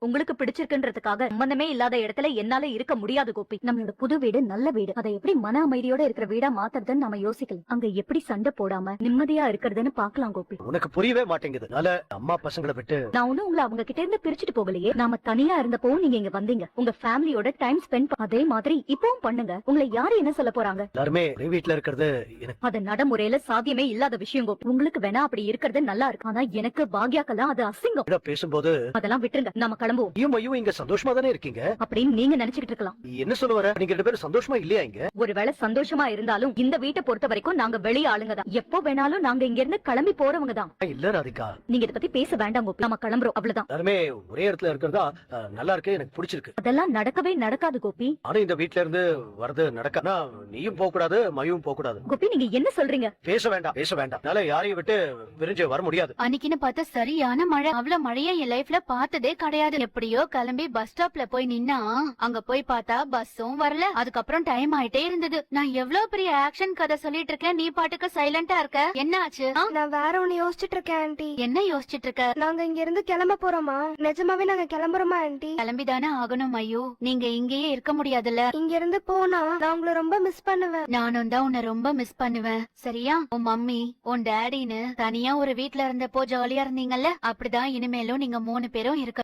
உங்களுக்கு பிடிச்சிருக்குன்றதுக்காக சம்பந்தமே இல்லாத இடத்துல என்னால இருக்க முடியாது கோபி. நம்மளோட புது வீடு நல்ல வீடு. அதை எப்படி மன அமைதியோட இருக்கிற வீடா மாத்துறதுன்னு நம்ம யோசிக்கலாம். அங்க எப்படி சண்டை போடாம நிம்மதியா இருக்கிறதுன்னு பாக்கலாம் கோபி. உனக்கு புரியவே மாட்டேங்குது. அம்மா பசங்களை விட்டு நான் ஒண்ணும் உங்களை அவங்க கிட்ட இருந்து பிரிச்சுட்டு போகலையே. நாம தனியா இருந்தப்போ நீங்க இங்க வந்தீங்க. உங்க ஃபேமிலியோட டைம் ஸ்பெண்ட் அதே மாதிரி இப்பவும் பண்ணுங்க. உங்களை யாரு என்ன சொல்ல போறாங்க? எல்லாருமே ஒரே வீட்டுல இருக்கிறது எனக்கு அது நடைமுறையில சாத்தியமே இல்லாத விஷயம் கோபி. உங்களுக்கு வேணா அப்படி இருக்கிறது நல்லா இருக்கு. ஆனா எனக்கு பாக்யாக்கெல்லாம் அது அசிங்கம். பேசும்போது அதெல்லாம் விட்டுருங்க. நம்ம கிளம்புவோம். ஐயும் இங்க சந்தோஷமா தானே இருக்கீங்க அப்படின்னு நீங்க நினைச்சுக்கிட்டு இருக்கலாம். என்ன சொல்ல வர? நீங்க 2 பேரும் சந்தோஷமா இல்லையா? இங்க ஒருவேளை சந்தோஷமா இருந்தாலும் இந்த வீட்டை பொறுத்த வரைக்கும் நாங்க வெளிய ஆளுங்க தான். எப்போ வேணாலும் நாங்க இங்க இருந்து கிளம்பி போறவங்க தான். இல்ல ராதிகா, நீங்க இத பத்தி பேச வேண்டாம் கோபி. நம்ம கிளம்புறோம், அவ்வளவுதான். எல்லாருமே ஒரே இடத்துல இருக்கிறதா நல்லா இருக்கு, எனக்கு பிடிச்சிருக்கு. அதெல்லாம் நடக்கவே நடக்காது கோபி. ஆனா இந்த வீட்ல இருந்து வரது நடக்கனா நீயும் போக கூடாது, மயும் போக கூடாது. கோபி நீங்க என்ன சொல்றீங்க? பேச வேண்டாம். என்னால யாரையும் விட்டு விரிஞ்சு வர முடியாது. அன்னைக்குன்னு பார்த்தா சரியான மழை. அவ்வளவு மழையா என் லைஃப்ல பார்த்ததே கிடையாது. எப்படியோ கிளம்பி பஸ் ஸ்டாப்ல போய் நின்னா அங்க போய் பார்த்தா பஸ்ஸும் வரல. அதுக்கப்புறம் டைம் ஆயிட்டே இருந்தது. நான் எவ்வளவு பெரிய ஆக்ஷன் கதை சொல்லிட்டு இருக்கேன், நீ பாட்டுக்கு சைலண்டா இருக்க. என்ன ஆச்சு? நான் வேற ஒண்ணு யோசிச்சுட்டு இருக்கேன் ஆண்டி. என்ன யோசிச்சுட்டு இருக்க? நாங்க இங்க இருந்து கிளம்ப போறோமா? நிஜமாவே நாங்க கிளம்புறோமா ஆண்டி? கிளம்பிதானே ஆகணும் ஐயோ. நீங்க இங்கேயே இருக்க முடியாதுல்ல. இங்க இருந்து போனா நான் உங்களை ரொம்ப மிஸ் பண்ணுவேன். நானும் தான் உன்னை ரொம்ப மிஸ் பண்ணுவேன். சரியா? உன் மம்மி உன் டேடின்னு தனியா ஒரு வீட்ல இருந்தப்போ ஜாலியா இருந்தீங்கல்ல, அப்படிதான் இனிமேலும் நீங்க 3 பேரும் இருக்க.